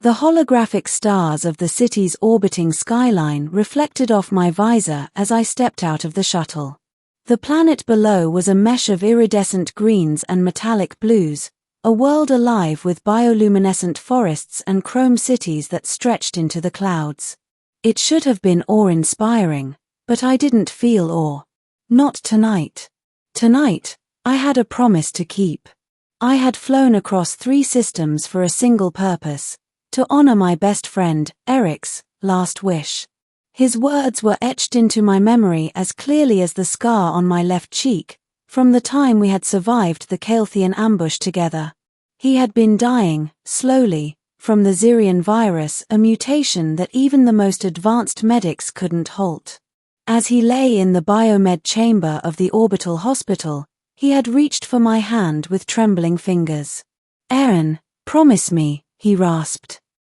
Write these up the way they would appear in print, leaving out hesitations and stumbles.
The holographic stars of the city's orbiting skyline reflected off my visor as I stepped out of the shuttle. The planet below was a mesh of iridescent greens and metallic blues, a world alive with bioluminescent forests and chrome cities that stretched into the clouds. It should have been awe-inspiring, but I didn't feel awe. Not tonight. Tonight, I had a promise to keep. I had flown across 3 systems for a single purpose: to honor my best friend, Eric's, last wish. His words were etched into my memory as clearly as the scar on my left cheek, from the time we had survived the Calthian ambush together. He had been dying, slowly, from the Xyrian virus, a mutation that even the most advanced medics couldn't halt. As he lay in the biomed chamber of the orbital hospital, he had reached for my hand with trembling fingers. "Aaron, promise me," he rasped.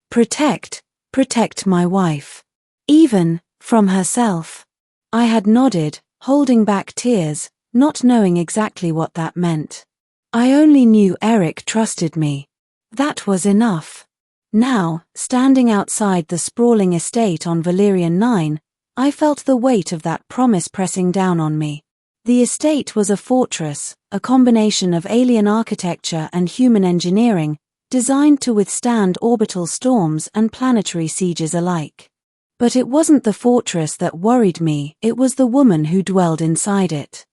Protect my wife. Even from herself." I had nodded, holding back tears, not knowing exactly what that meant. I only knew Eric trusted me. That was enough. Now, standing outside the sprawling estate on Valerian 9, I felt the weight of that promise pressing down on me. The estate was a fortress, a combination of alien architecture and human engineering, designed to withstand orbital storms and planetary sieges alike. But it wasn't the fortress that worried me, it was the woman who dwelled inside it.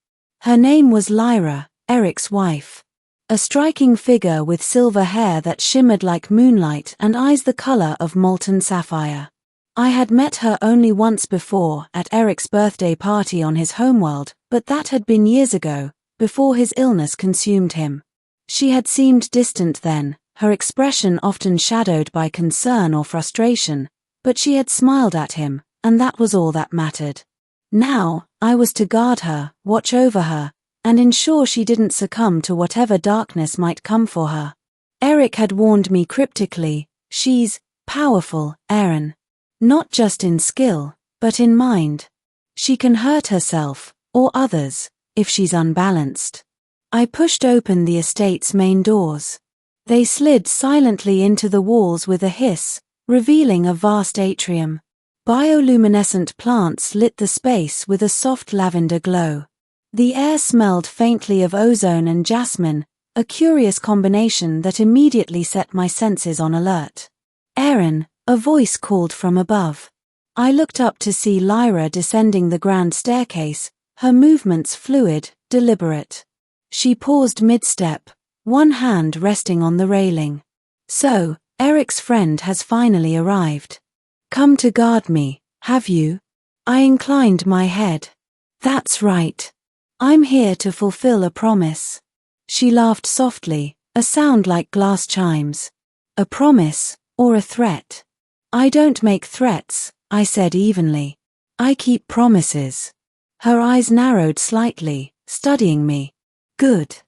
Her name was Lyra, Eric's wife. A striking figure with silver hair that shimmered like moonlight and eyes the color of molten sapphire. I had met her only once before, at Eric's birthday party on his homeworld, but that had been years ago, before his illness consumed him. She had seemed distant then, her expression often shadowed by concern or frustration, but she had smiled at him, and that was all that mattered. Now, I was to guard her, watch over her, and ensure she didn't succumb to whatever darkness might come for her. Eric had warned me cryptically, "She's powerful, Aaron. Not just in skill, but in mind. She can hurt herself, or others, if she's unbalanced." I pushed open the estate's main doors. They slid silently into the walls with a hiss, revealing a vast atrium. Bioluminescent plants lit the space with a soft lavender glow. The air smelled faintly of ozone and jasmine, a curious combination that immediately set my senses on alert. "Aaron," a voice called from above. I looked up to see Lyra descending the grand staircase, her movements fluid, deliberate. She paused mid-step, one hand resting on the railing. "So, Eric's friend has finally arrived. Come to guard me, have you?" I inclined my head. "That's right. I'm here to fulfill a promise." She laughed softly, a sound like glass chimes. "A promise, or a threat?" "I don't make threats," I said evenly. "I keep promises." Her eyes narrowed slightly, studying me. "Good.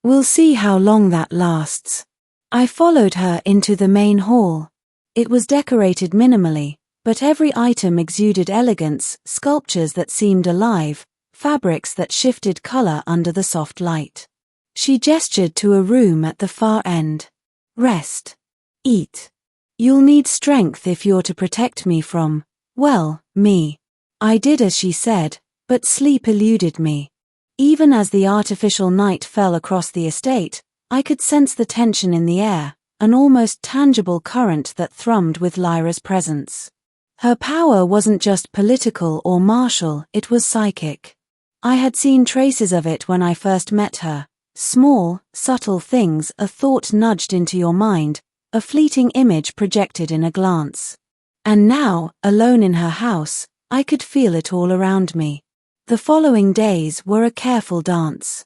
We'll see how long that lasts." I followed her into the main hall. It was decorated minimally, but every item exuded elegance, sculptures that seemed alive, fabrics that shifted color under the soft light. She gestured to a room at the far end. "Rest. Eat. You'll need strength if you're to protect me from, well, me." I did as she said, but sleep eluded me. Even as the artificial night fell across the estate, I could sense the tension in the air, an almost tangible current that thrummed with Lyra's presence. Her power wasn't just political or martial, it was psychic. I had seen traces of it when I first met her, small, subtle things, a thought nudged into your mind, a fleeting image projected in a glance. And now, alone in her house, I could feel it all around me. The following days were a careful dance.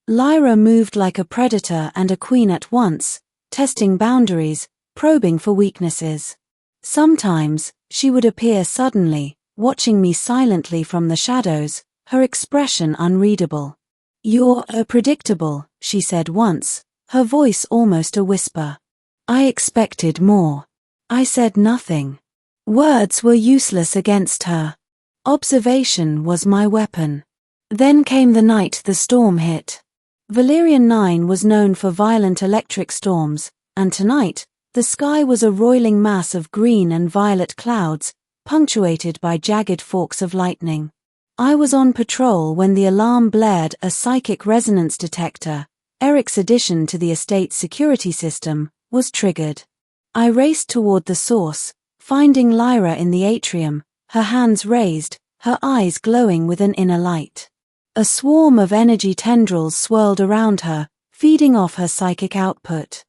Lyra moved like a predator and a queen at once, testing boundaries, probing for weaknesses. Sometimes, she would appear suddenly, watching me silently from the shadows, her expression unreadable. "You're predictable," she said once, her voice almost a whisper. I expected more. I said nothing. Words were useless against her. Observation was my weapon. Then came the night the storm hit. Valerian 9 was known for violent electric storms, and tonight, The sky was a roiling mass of green and violet clouds, punctuated by jagged forks of lightning. I was on patrol when the alarm blared. A psychic resonance detector, Eric's addition to the estate's security system, was triggered. I raced toward the source, finding Lyra in the atrium, her hands raised, her eyes glowing with an inner light. A swarm of energy tendrils swirled around her, feeding off her psychic output.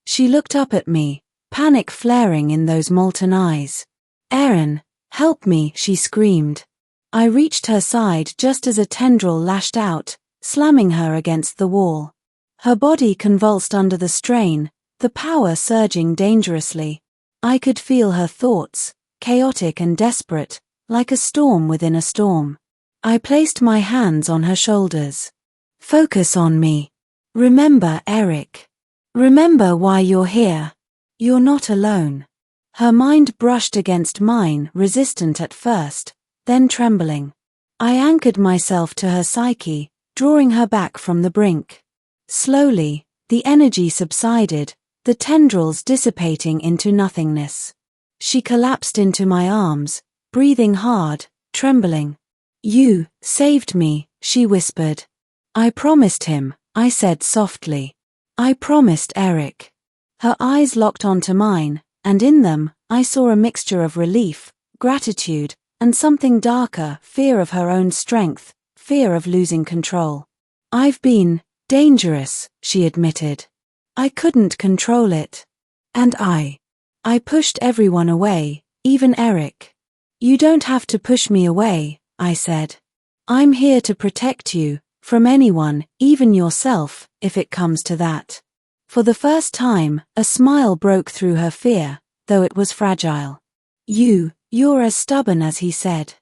She looked up at me, panic flaring in those molten eyes. "Erin, help me," she screamed. I reached her side just as a tendril lashed out, slamming her against the wall. Her body convulsed under the strain, the power surging dangerously. I could feel her thoughts, chaotic and desperate, like a storm within a storm. I placed my hands on her shoulders. "Focus on me. Remember Eric. Remember why you're here. You're not alone." Her mind brushed against mine, resistant at first, then trembling. I anchored myself to her psyche, drawing her back from the brink. Slowly, the energy subsided, the tendrils dissipating into nothingness. She collapsed into my arms, breathing hard, trembling. "You saved me," she whispered. "I promised him," I said softly. "I promised Eric." Her eyes locked onto mine, and in them, I saw a mixture of relief, gratitude, and something darker, fear of her own strength, fear of losing control. "I've been dangerous," she admitted. "I couldn't control it. And I pushed everyone away, even Eric." "You don't have to push me away," I said. "I'm here to protect you, from anyone, even yourself, if it comes to that." For the first time, a smile broke through her fear, though it was fragile. You're as stubborn as he said."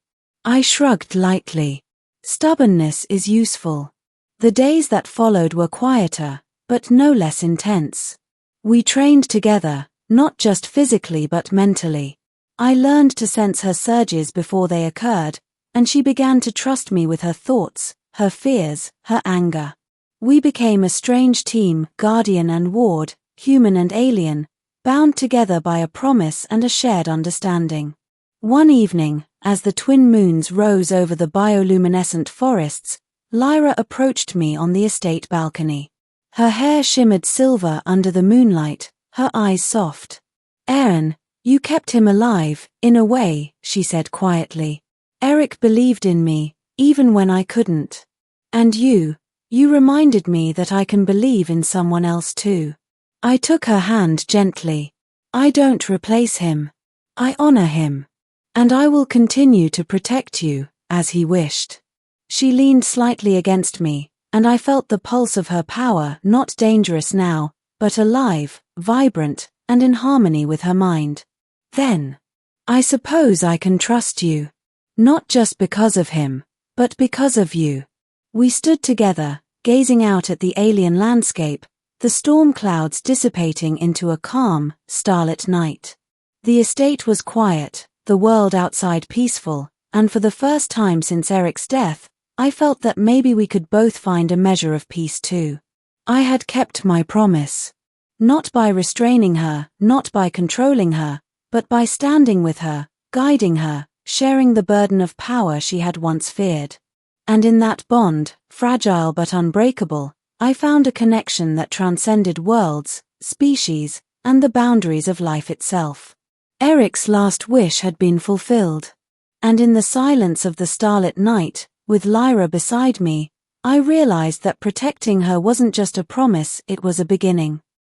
I shrugged lightly. Stubbornness is useful. The days that followed were quieter, but no less intense. We trained together, not just physically but mentally. I learned to sense her surges before they occurred, and she began to trust me with her thoughts, her fears, her anger. We became a strange team, guardian and ward, human and alien, bound together by a promise and a shared understanding. One evening, as the twin moons rose over the bioluminescent forests, Lyra approached me on the estate balcony. Her hair shimmered silver under the moonlight, her eyes soft. "Erin, you kept him alive, in a way," she said quietly. "Eric believed in me, even when I couldn't. And you reminded me that I can believe in someone else too." I took her hand gently. "I don't replace him. I honor him. And I will continue to protect you, as he wished." She leaned slightly against me, and I felt the pulse of her power, not dangerous now, but alive, vibrant, and in harmony with her mind. "Then, I suppose I can trust you. Not just because of him, but because of you." We stood together, gazing out at the alien landscape, the storm clouds dissipating into a calm, starlit night. The estate was quiet, the world outside peaceful, and for the first time since Eric's death, I felt that maybe we could both find a measure of peace too. I had kept my promise. Not by restraining her, not by controlling her, but by standing with her, guiding her, sharing the burden of power she had once feared. And in that bond, fragile but unbreakable, I found a connection that transcended worlds, species, and the boundaries of life itself. Eric's last wish had been fulfilled. And in the silence of the starlit night, with Lyra beside me, I realized that protecting her wasn't just a promise, it was a beginning.